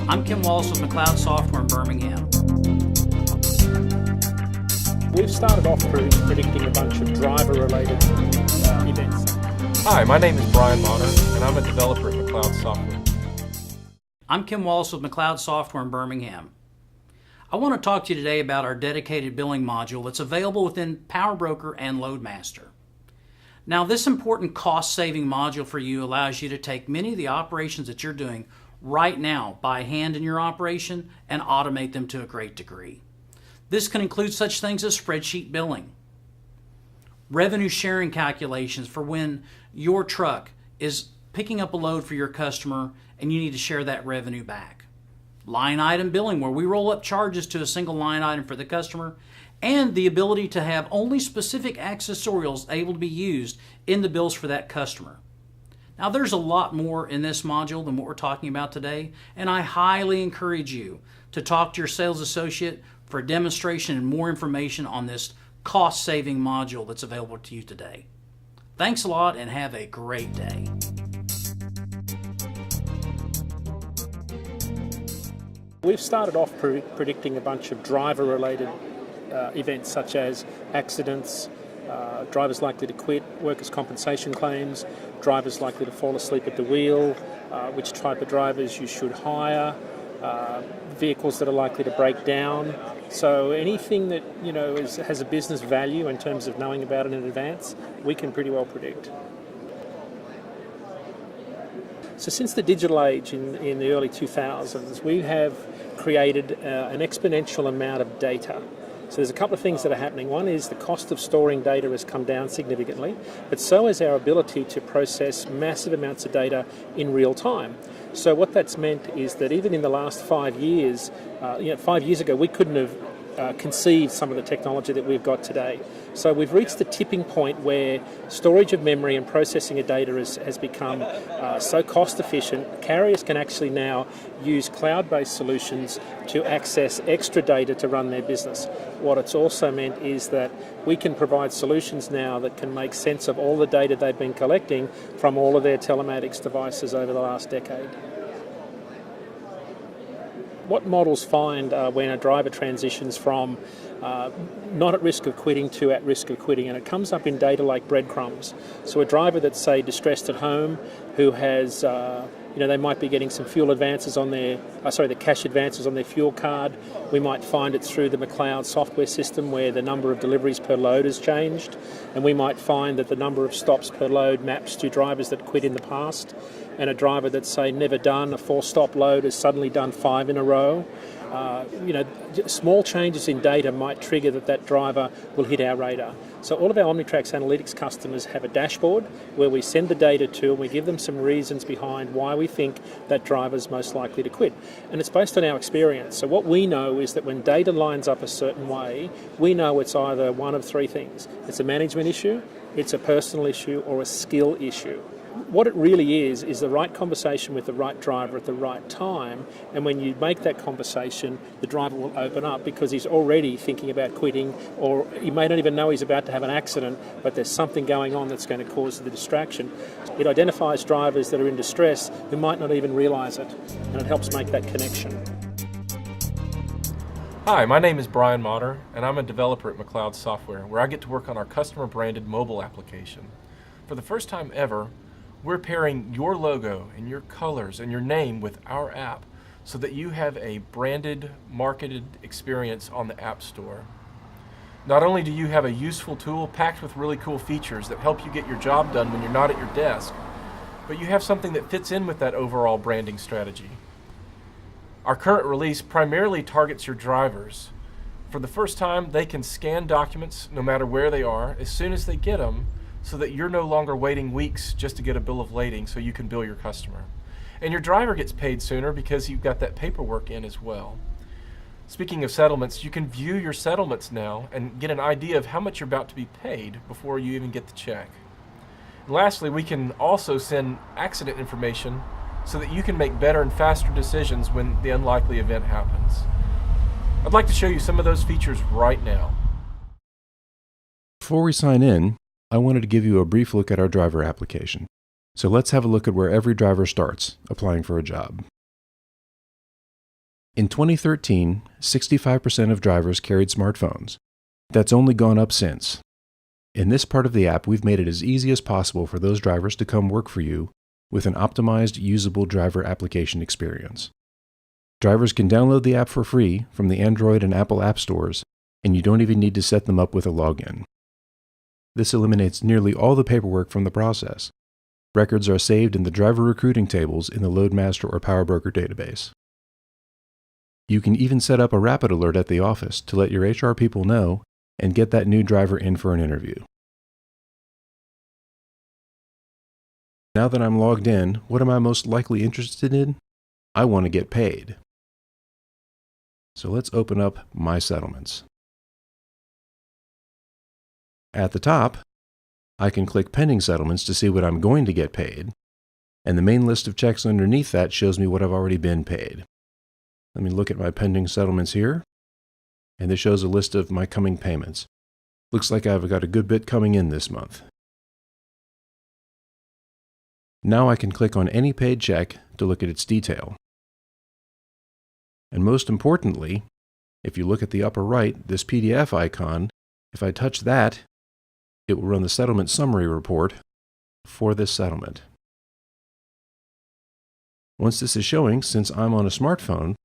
I'm Kim Wallace with McLeod Software in Birmingham. We've started off predicting a bunch of driver-related events. Hi, my name is Brian Bonner, and I'm a developer at McLeod Software. I'm Kim Wallace with McLeod Software in Birmingham. I want to talk to you today about our dedicated billing module that's available within PowerBroker and LoadMaster. Now, this important cost-saving module for you allows you to take many of the operations that you're doing right now by hand in your operation and automate them to a great degree. This can include such things as spreadsheet billing, revenue sharing calculations for when your truck is picking up a load for your customer and you need to share that revenue back. Line item billing, where we roll up charges to a single line item for the customer, and the ability to have only specific accessorials able to be used in the bills for that customer. Now, there's a lot more in this module than what we're talking about today, and I highly encourage you to talk to your sales associate for a demonstration and more information on this cost-saving module that's available to you today. Thanks a lot and have a great day. We've started off predicting a bunch of driver-related events such as accidents, drivers likely to quit, workers' compensation claims, drivers likely to fall asleep at the wheel, which type of drivers you should hire, vehicles that are likely to break down. So anything that has a business value in terms of knowing about it in advance, we can pretty well predict. So since the digital age in the early 2000s, we have created an exponential amount of data. So there's a couple of things that are happening. One is the cost of storing data has come down significantly, but so has our ability to process massive amounts of data in real time. So what that's meant is that even in the last 5 years, 5 years ago, we couldn't have conceived some of the technology that we've got today. So we've reached the tipping point where storage of memory and processing of data has become so cost efficient. Carriers can actually now use cloud-based solutions to access extra data to run their business. What it's also meant is that we can provide solutions now that can make sense of all the data they've been collecting from all of their telematics devices over the last decade. What models find when a driver transitions from not at risk of quitting to at risk of quitting, and it comes up in data like breadcrumbs. So a driver that's, say, distressed at home, who has, they might be getting some fuel advances on the cash advances on their fuel card. We might find it through the McLeod Software system where the number of deliveries per load has changed, and we might find that the number of stops per load maps to drivers that quit in the past. And a driver that's, say, never done a 4-stop load has suddenly done 5 in a row. Small changes in data might trigger that driver will hit our radar. So all of our Omnitracs Analytics customers have a dashboard where we send the data to and we give them some reasons behind why we think that driver's most likely to quit. And it's based on our experience. So what we know is that when data lines up a certain way, we know it's either one of 3 things. It's a management issue, it's a personal issue, or a skill issue. What it really is the right conversation with the right driver at the right time, and when you make that conversation, the driver will open up because he's already thinking about quitting, or he may not even know he's about to have an accident, but there's something going on that's going to cause the distraction. It identifies drivers that are in distress who might not even realise it, and it helps make that connection. Hi, my name is Brian Bonner, and I'm a developer at McLeod Software, where I get to work on our customer-branded mobile application. For the first time ever, we're pairing your logo and your colors and your name with our app so that you have a branded, marketed experience on the App Store. Not only do you have a useful tool packed with really cool features that help you get your job done when you're not at your desk, but you have something that fits in with that overall branding strategy. Our current release primarily targets your drivers. For the first time, they can scan documents no matter where they are as soon as they get them, so that you're no longer waiting weeks just to get a bill of lading so you can bill your customer. And your driver gets paid sooner because you've got that paperwork in as well. Speaking of settlements, you can view your settlements now and get an idea of how much you're about to be paid before you even get the check. And lastly, we can also send accident information so that you can make better and faster decisions when the unlikely event happens. I'd like to show you some of those features right now. Before we sign in, I wanted to give you a brief look at our driver application. So let's have a look at where every driver starts applying for a job. In 2013, 65% of drivers carried smartphones. That's only gone up since. In this part of the app, we've made it as easy as possible for those drivers to come work for you with an optimized, usable driver application experience. Drivers can download the app for free from the Android and Apple app stores, and you don't even need to set them up with a login. This eliminates nearly all the paperwork from the process. Records are saved in the driver recruiting tables in the Loadmaster or PowerBroker database. You can even set up a rapid alert at the office to let your HR people know and get that new driver in for an interview. Now that I'm logged in, what am I most likely interested in? I want to get paid. So let's open up My Settlements. At the top, I can click Pending Settlements to see what I'm going to get paid, and the main list of checks underneath that shows me what I've already been paid. Let me look at my pending settlements here, and this shows a list of my coming payments. Looks like I've got a good bit coming in this month. Now I can click on any paid check to look at its detail. And most importantly, if you look at the upper right, this PDF icon, if I touch that, it will run the settlement summary report for this settlement. Once this is showing, since I'm on a smartphone,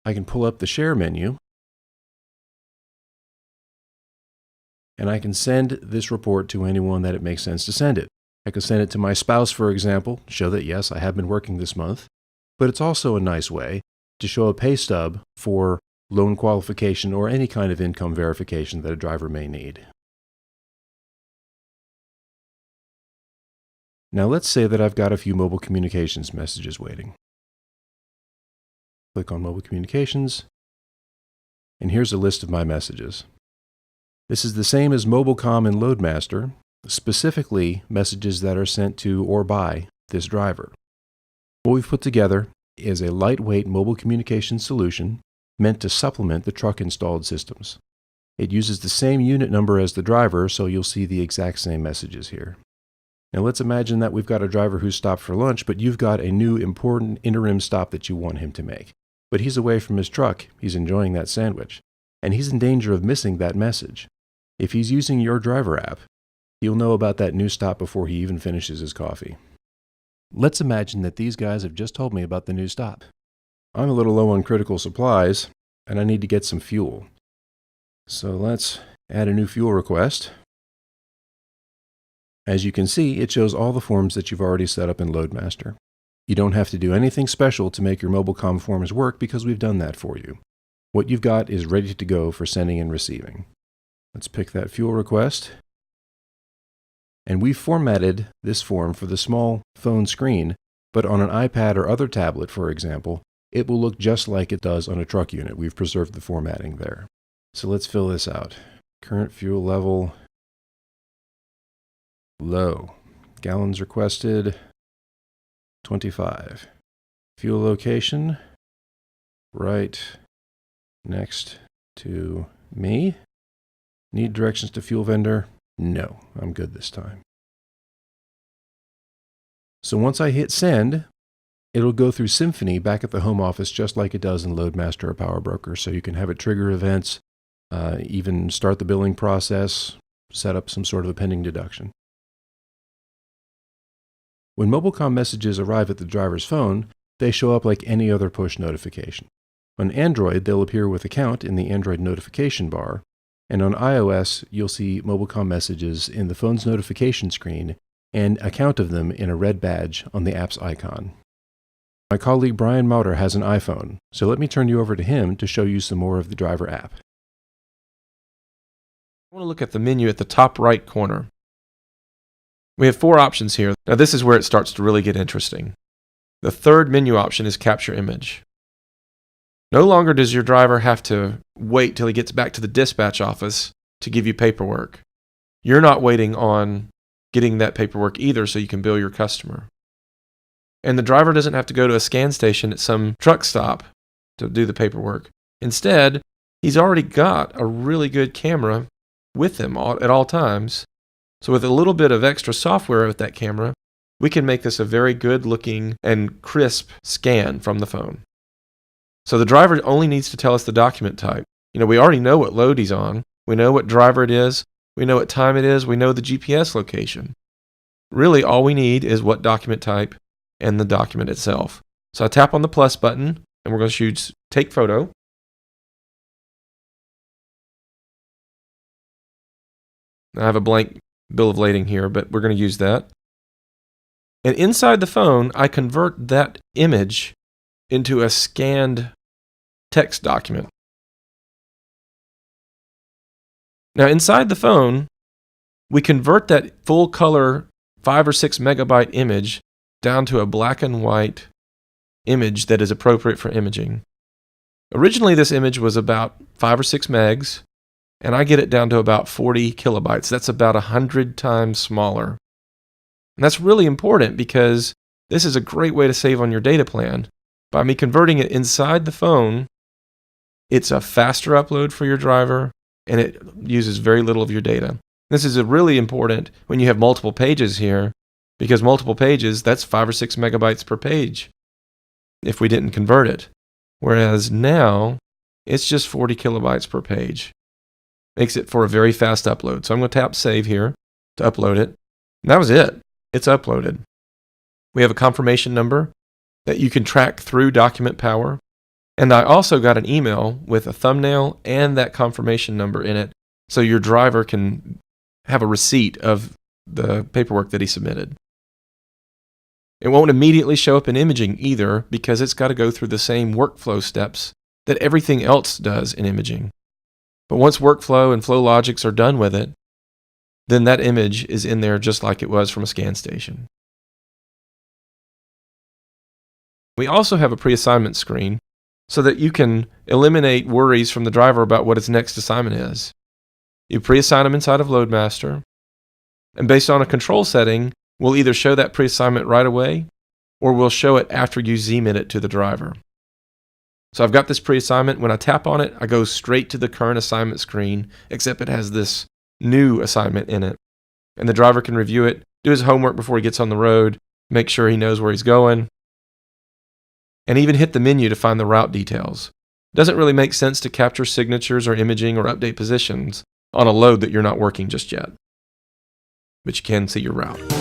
I can pull up the Share menu, and I can send this report to anyone that it makes sense to send it. I could send it to my spouse, for example, show that yes, I have been working this month, but it's also a nice way to show a pay stub for loan qualification or any kind of income verification that a driver may need. Now let's say that I've got a few mobile communications messages waiting. Click on Mobile Communications, and here's a list of my messages. This is the same as MobileCom and Loadmaster, specifically messages that are sent to or by this driver. What we've put together is a lightweight mobile communications solution meant to supplement the truck installed systems. It uses the same unit number as the driver, so you'll see the exact same messages here. Now let's imagine that we've got a driver who's stopped for lunch, but you've got a new important interim stop that you want him to make. But he's away from his truck, he's enjoying that sandwich, and he's in danger of missing that message. If he's using your driver app, he'll know about that new stop before he even finishes his coffee. Let's imagine that these guys have just told me about the new stop. I'm a little low on critical supplies, and I need to get some fuel. So let's add a new fuel request. As you can see, it shows all the forms that you've already set up in Loadmaster. You don't have to do anything special to make your MobileCom forms work because we've done that for you. What you've got is ready to go for sending and receiving. Let's pick that fuel request. And we've formatted this form for the small phone screen, but on an iPad or other tablet, for example, it will look just like it does on a truck unit. We've preserved the formatting there. So let's fill this out. Current fuel level, low. Gallons requested, 25. Fuel location, right next to me. Need directions to fuel vendor? No, I'm good this time. So once I hit send, it'll go through Symphony back at the home office just like it does in Loadmaster or PowerBroker. So you can have it trigger events, even start the billing process, set up some sort of a pending deduction. When MobileCom messages arrive at the driver's phone, they show up like any other push notification. On Android, they'll appear with Account in the Android notification bar, and on iOS, you'll see MobileCom messages in the phone's notification screen and a count of them in a red badge on the app's icon. My colleague Brian Mauter has an iPhone, so let me turn you over to him to show you some more of the driver app. I want to look at the menu at the top right corner. We have 4 options here. Now this is where it starts to really get interesting. The third menu option is Capture Image. No longer does your driver have to wait till he gets back to the dispatch office to give you paperwork. You're not waiting on getting that paperwork either, so you can bill your customer. And the driver doesn't have to go to a scan station at some truck stop to do the paperwork. Instead, he's already got a really good camera with him at all times. So with a little bit of extra software with that camera, we can make this a very good looking and crisp scan from the phone. So the driver only needs to tell us the document type. We already know what load he's on. We know what driver it is. We know what time it is. We know the GPS location. Really, all we need is what document type and the document itself. So I tap on the plus button, and we're going to choose Take Photo. I have a blank bill of lading here, but we're going to use that. And inside the phone, I convert that image into a scanned text document. Now, inside the phone, we convert that full color 5 or 6 megabyte image down to a black and white image that is appropriate for imaging. Originally, this image was about 5 or 6 megs, and I get it down to about 40 kilobytes. That's about 100 times smaller. And that's really important because this is a great way to save on your data plan. By me converting it inside the phone, it's a faster upload for your driver, and it uses very little of your data. This is really important when you have multiple pages here, because multiple pages, that's 5 or 6 megabytes per page if we didn't convert it. Whereas now, it's just 40 kilobytes per page. Makes it for a very fast upload. So I'm going to tap Save here to upload it. And that was it. It's uploaded. We have a confirmation number that you can track through Document Power. And I also got an email with a thumbnail and that confirmation number in it, so your driver can have a receipt of the paperwork that he submitted. It won't immediately show up in imaging either, because it's got to go through the same workflow steps that everything else does in imaging. But once workflow and flow logics are done with it, then that image is in there just like it was from a scan station. We also have a pre-assignment screen so that you can eliminate worries from the driver about what its next assignment is. You pre-assign them inside of LoadMaster, and based on a control setting, we'll either show that pre-assignment right away, or we'll show it after you Z-min it to the driver. So I've got this pre-assignment. When I tap on it, I go straight to the current assignment screen, except it has this new assignment in it. And the driver can review it, do his homework before he gets on the road, make sure he knows where he's going, and even hit the menu to find the route details. It doesn't really make sense to capture signatures or imaging or update positions on a load that you're not working just yet. But you can see your route.